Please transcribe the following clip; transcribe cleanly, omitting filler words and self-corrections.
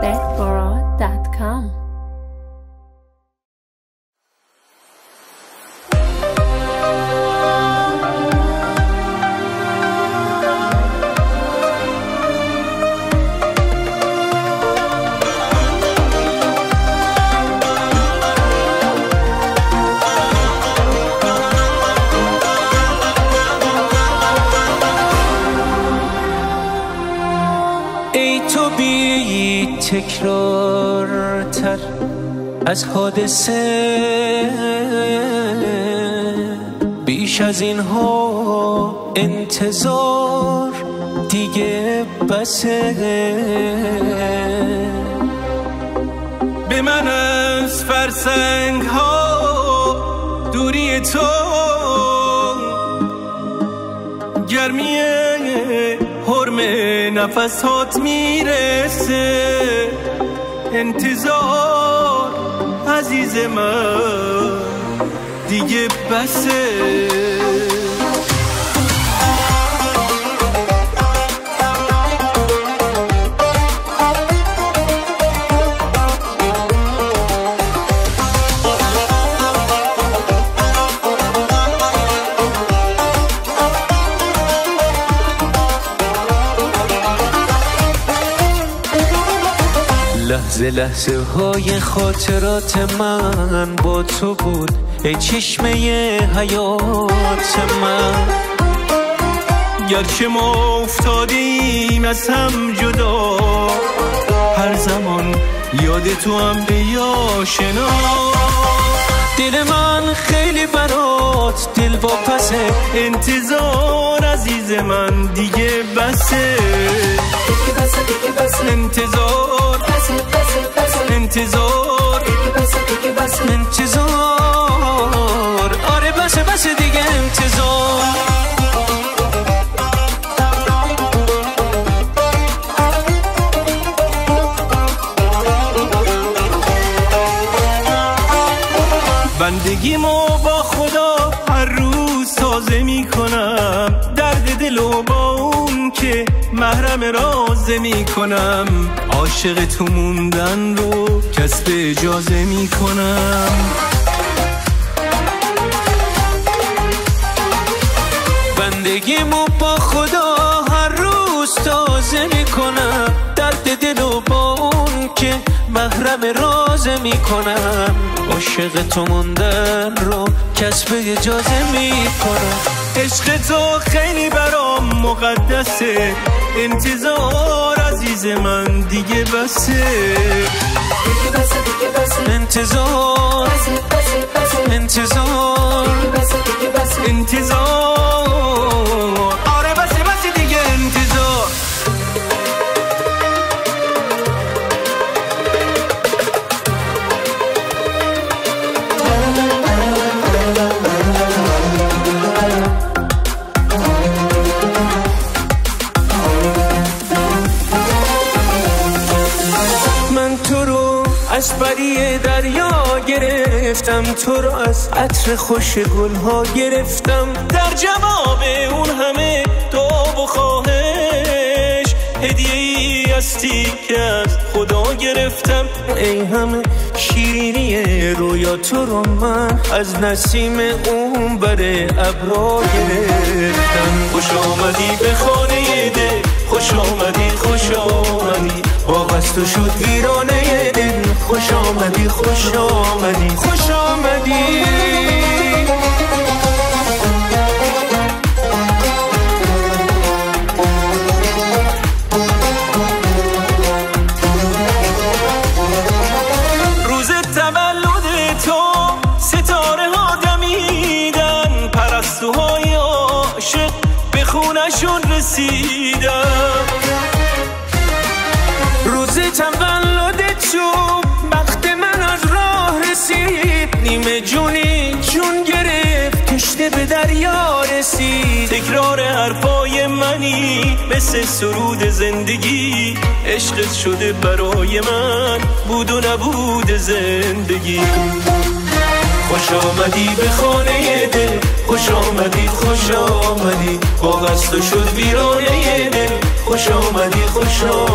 Bedboro.com. تکرارتر از حادثه، بیش از اینها انتظار دیگه بسه. به من از فرسنگ ها دوری تو، گرمی حرم نفسات میرسه. انتظار عزیز من دیگه بسه. لحظه لحظه های خاطرات من با تو بود، ای چشمه حیات من. گرچه ما افتادیم از هم جدا، هر زمان یاد تو هم به آشنا. دل من خیلی برات دل واپسه. انتظار عزیز من دیگه بسه. انتظار انتظار آره بسه دیگه انتظار. بندگیمو با خدا هر روز تازه میکنم، درد دلو با اون که محرم رازه میکنم. عاشق تو موندن رو کسب اجازه میکنم. بندگیمو با خدا هر روز تازه میکنم، درد دلو با اون که محرم رازه میکنم. عاشق تو موندن رو کسب اجازه میکنم. عشق تو خیلی برام مقدسه. انتظار عزیز من دیگه بسه. انتظار انتظار انتظار آره بسه دیگه انتظار. از بری دریا گرفتم، تو رو از عطر خوش گلها گرفتم. در جواب اون همه دعا و خواهش، هدیه‌ای هستی که از خدا گرفتم. ای همه شیرینی رویا تو رو من از نسیم اون بر ابرا گرفتم. خوش آمدی به خانه دل، خوش آمدی خوش آمدی. باغ از تو شد ویرانه دل، خوش آمدی خوش آمدی خوش آمدی. روز تولد تو ستاره ها دمیدن، پرستوهای عاشق به خونشون رسیدن. روز تولد تو بخت من از راه رسید، نیمه جونی جون گرفت کشته به دریا رسید. تکرار حرفای منی مثل سرود زندگی، عشقت شده برای من بود و نبود زندگی. خوش آمدی به خانه دل، خوش آمدی خوش آمدی. باغ از تو شد ویرانه دل، خوش آمدی خوش آمدی.